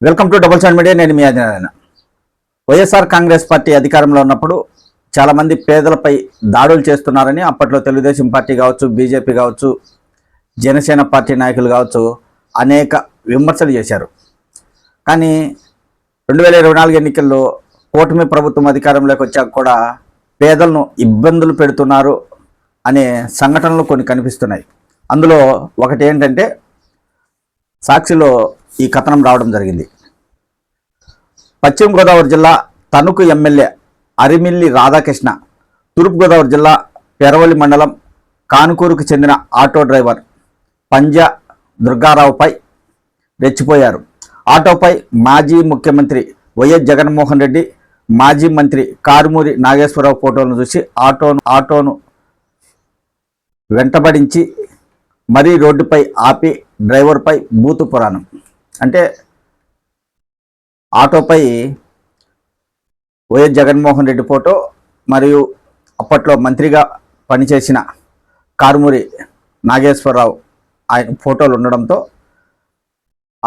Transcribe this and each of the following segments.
Welcome to double stand media. నేను మీ Adinarayana. YSR Congress party అధికారంలో ఉన్నప్పుడు చాలామంది పేదలపై దాడులు చేస్తున్నారని అప్పట్లో తెలుగుదేశం పార్టీ కావచ్చు, బీజేపీ కావచ్చు, జనసేన పార్టీ నాయకులు కావచ్చు అనేక విమర్శలు చేశారు. కానీ 2024 ఎన్నికల్లో కూటమి ప్రభుత్వం అధికారంలోకి వచ్చాక కూడా పేదలను ఇబ్బందులు పెడుతున్నారు అనే సంఘటనలు కొన్ని కనిపిస్తున్నాయి. అందులో ఒకటి ఏంటంటే సాక్షిలో ఈ కథనం రావడం జరిగింది. పశ్చిమ గోదావరి జిల్లా తణుకు ఎమ్మెల్యే అరిమిల్లి రాధాకృష్ణ, తూర్పుగోదావరి జిల్లా పెరవలి మండలం కానుకూరుకు చెందిన ఆటో డ్రైవర్ పంజా దుర్గారావుపై రెచ్చిపోయారు. ఆటోపై మాజీ ముఖ్యమంత్రి వైఎస్ జగన్మోహన్ రెడ్డి, మాజీ మంత్రి కారుమూరి నాగేశ్వరరావు ఫోటోలను చూసి ఆటోను వెంటబడించి మరీ రోడ్డుపై ఆపి డ్రైవర్పై బూతు పురాణం. అంటే ఆటోపై వైఎస్ జగన్మోహన్ రెడ్డి ఫోటో మరియు అప్పట్లో మంత్రిగా పనిచేసిన కారుమూరి నాగేశ్వరరావు ఆయన ఫోటోలు ఉండడంతో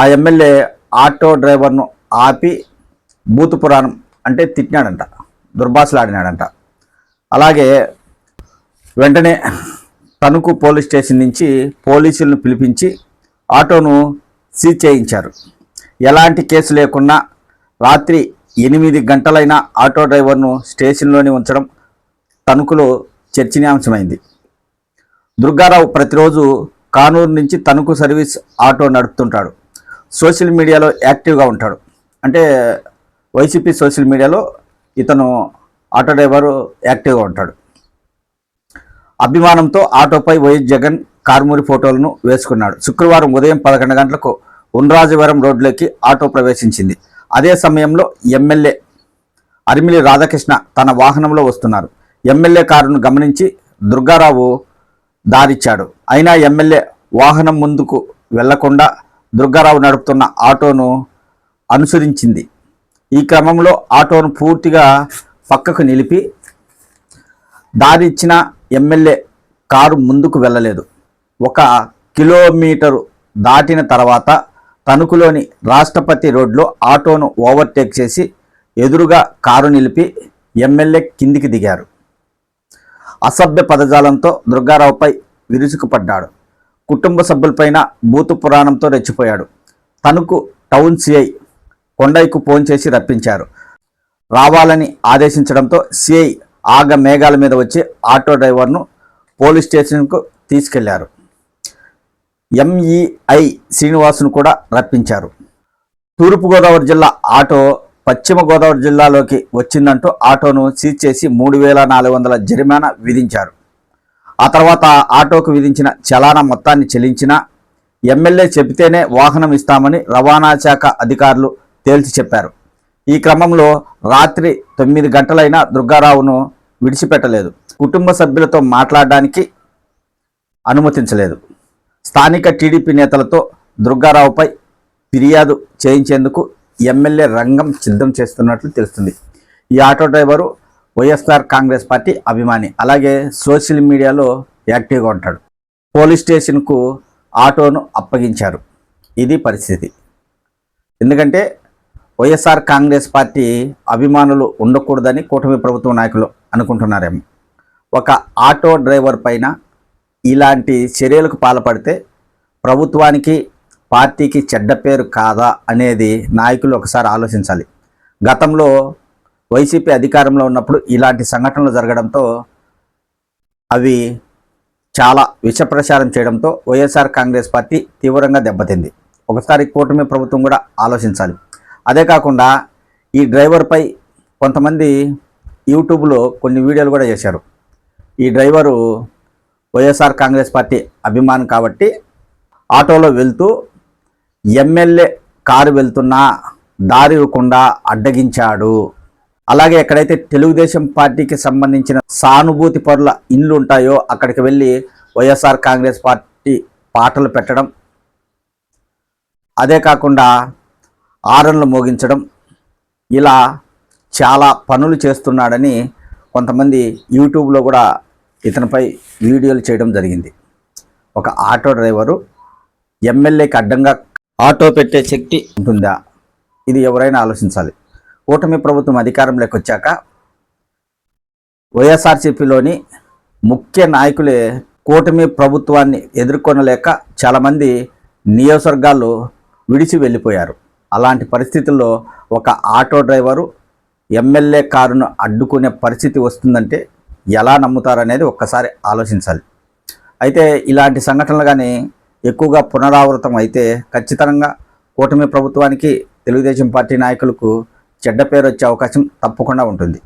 ఆ ఎమ్మెల్యే ఆటో డ్రైవర్ను ఆపి బూతు పురాణం అంటే తిట్టినాడంట, దుర్భాషలాడినాడంట. అలాగే వెంటనే తణుకు పోలీస్ స్టేషన్ నుంచి పోలీసులను పిలిపించి ఆటోను సీజ్ చేయించారు. ఎలాంటి కేసు లేకున్నా రాత్రి 8 గంటలైనా ఆటో డ్రైవర్ను స్టేషన్లోనే ఉంచడం తణుకులో చర్చనీయాంశమైంది. దుర్గారావు ప్రతిరోజు కానూరు నుంచి తణుకు సర్వీస్ ఆటో నడుపుతుంటాడు. సోషల్ మీడియాలో యాక్టివ్గా ఉంటాడు. అంటే వైసీపీ సోషల్ మీడియాలో ఇతను ఆటో డ్రైవరు యాక్టివ్గా ఉంటాడు. అభిమానంతో ఆటోపై వైఎస్ జగన్, కారుమూరి ఫోటోలను వేసుకున్నాడు. శుక్రవారం ఉదయం 11 గంటలకు ఉండ్రాజవరం రోడ్లోకి ఆటో ప్రవేశించింది. అదే సమయంలో ఎమ్మెల్యే అరిమిలి రాధాకృష్ణ తన వాహనంలో వస్తున్నారు. ఎమ్మెల్యే కారును గమనించి దుర్గారావు దారిచ్చాడు. అయినా ఎమ్మెల్యే వాహనం ముందుకు వెళ్లకుండా దుర్గారావు నడుపుతున్న ఆటోను అనుసరించింది. ఈ క్రమంలో ఆటోను పూర్తిగా పక్కకు నిలిపి దారి ఇచ్చిన ఎమ్మెల్యే కారు ముందుకు వెళ్ళలేదు. 1 కిలోమీటరు దాటిన తర్వాత తణుకులోని రాష్ట్రపతి రోడ్లో ఆటోను ఓవర్టేక్ చేసి ఎదురుగా కారు నిలిపి ఎమ్మెల్యే కిందికి దిగారు. అసభ్య పదజాలంతో దుర్గారావుపై విరుచుకుపడ్డాడు. కుటుంబ సభ్యులపైన బూతు పురాణంతో రెచ్చిపోయాడు. తణుకు టౌన్ సిఐ కొండయ్యకు ఫోన్ చేసి రప్పించారు. రావాలని ఆదేశించడంతో సిఐ ఆగ మేఘాల మీద వచ్చి ఆటో డ్రైవర్ను పోలీస్ స్టేషన్కు తీసుకెళ్లారు. ఎంఈఐ శ్రీనివాసును కూడా రప్పించారు. తూర్పుగోదావరి జిల్లా ఆటో పశ్చిమ గోదావరి జిల్లాలోకి వచ్చిందంటూ ఆటోను సీజ్ చేసి 3,400 జరిమానా విధించారు. ఆ తర్వాత ఆటోకు విధించిన చలానా మొత్తాన్ని చెల్లించిన ఎమ్మెల్యే చెబితేనే వాహనం ఇస్తామని రవాణా శాఖ అధికారులు తేల్చి చెప్పారు. ఈ క్రమంలో రాత్రి 9 గంటలైనా దుర్గారావును విడిచిపెట్టలేదు. కుటుంబ సభ్యులతో మాట్లాడడానికి అనుమతించలేదు. స్థానిక టీడీపీ నేతలతో దుర్గారావుపై ఫిర్యాదు చేయించేందుకు ఎమ్మెల్యే రంగం సిద్ధం చేస్తున్నట్లు తెలుస్తుంది. ఈ auto driver YSR Congress party అభిమాని. అలాగే సోషల్ మీడియాలో యాక్టివ్గా ఉంటాడు. పోలీస్ స్టేషన్కు ఆటోను అప్పగించారు. ఇది పరిస్థితి. ఎందుకంటే వైఎస్ఆర్ కాంగ్రెస్ పార్టీ అభిమానులు ఉండకూడదని కూటమి ప్రభుత్వ నాయకులు అనుకుంటున్నారేమో. ఒక ఆటో డ్రైవర్ పైన ఇలాంటి చర్యలకు పాల్పడితే ప్రభుత్వానికి, పార్టీకి చెడ్డ పేరు కాదా అనేది నాయకులు ఒకసారి ఆలోచించాలి. గతంలో వైసీపీ అధికారంలో ఉన్నప్పుడు ఇలాంటి సంఘటనలు జరగడంతో అవి చాలా విషప్రచారం చేయడంతో వైఎస్ఆర్ కాంగ్రెస్ పార్టీ తీవ్రంగా దెబ్బతింది. ఒకసారి కూటమి ప్రభుత్వం కూడా ఆలోచించాలి. అదే కాకుండా ఈ డ్రైవర్పై కొంతమంది యూట్యూబ్లో కొన్ని వీడియోలు కూడా చేశారు. ఈ డ్రైవరు వైఎస్ఆర్ కాంగ్రెస్ పార్టీ అభిమాని కాబట్టి ఆటోలో వెళ్తూ ఎమ్మెల్యే కారు వెళ్తున్నా దారి ఇవ్వకుండా అడ్డగించాడు. అలాగే ఎక్కడైతే తెలుగుదేశం పార్టీకి సంబంధించిన సానుభూతి పరుల ఇళ్ళు ఉంటాయో అక్కడికి వెళ్ళి వైఎస్ఆర్ కాంగ్రెస్ పార్టీ పాటలు పెట్టడం, అదే కాకుండా ఆరన్లు మోగించడం, ఇలా చాలా పనులు చేస్తున్నాడని కొంతమంది యూట్యూబ్లో కూడా ఇతనిపై వీడియోలు చేయడం జరిగింది. ఒక ఆటో డ్రైవరు ఎమ్మెల్యేకి అడ్డంగా ఆటో పెట్టే శక్తి ఉంటుందా? ఇది ఎవరైనా ఆలోచించాలి. కూటమి ప్రభుత్వం అధికారంలోకి వచ్చాక వైఎస్ఆర్సీపీలోని ముఖ్య నాయకులే కూటమి ప్రభుత్వాన్ని ఎదుర్కొనలేక చాలామంది నియోజకవర్గాల్లో విడిచి వెళ్ళిపోయారు. అలాంటి పరిస్థితుల్లో ఒక ఆటో డ్రైవరు ఎమ్మెల్యే కారును అడ్డుకునే పరిస్థితి వస్తుందంటే ఎలా నమ్ముతారనేది ఒక్కసారి ఆలోచించాలి. అయితే ఇలాంటి సంఘటనలు కానీ ఎక్కువగా పునరావృతం అయితే ఖచ్చితంగా కూటమి ప్రభుత్వానికి, తెలుగుదేశం పార్టీ నాయకులకు చెడ్డ పేరు వచ్చే అవకాశం తప్పకుండా ఉంటుంది.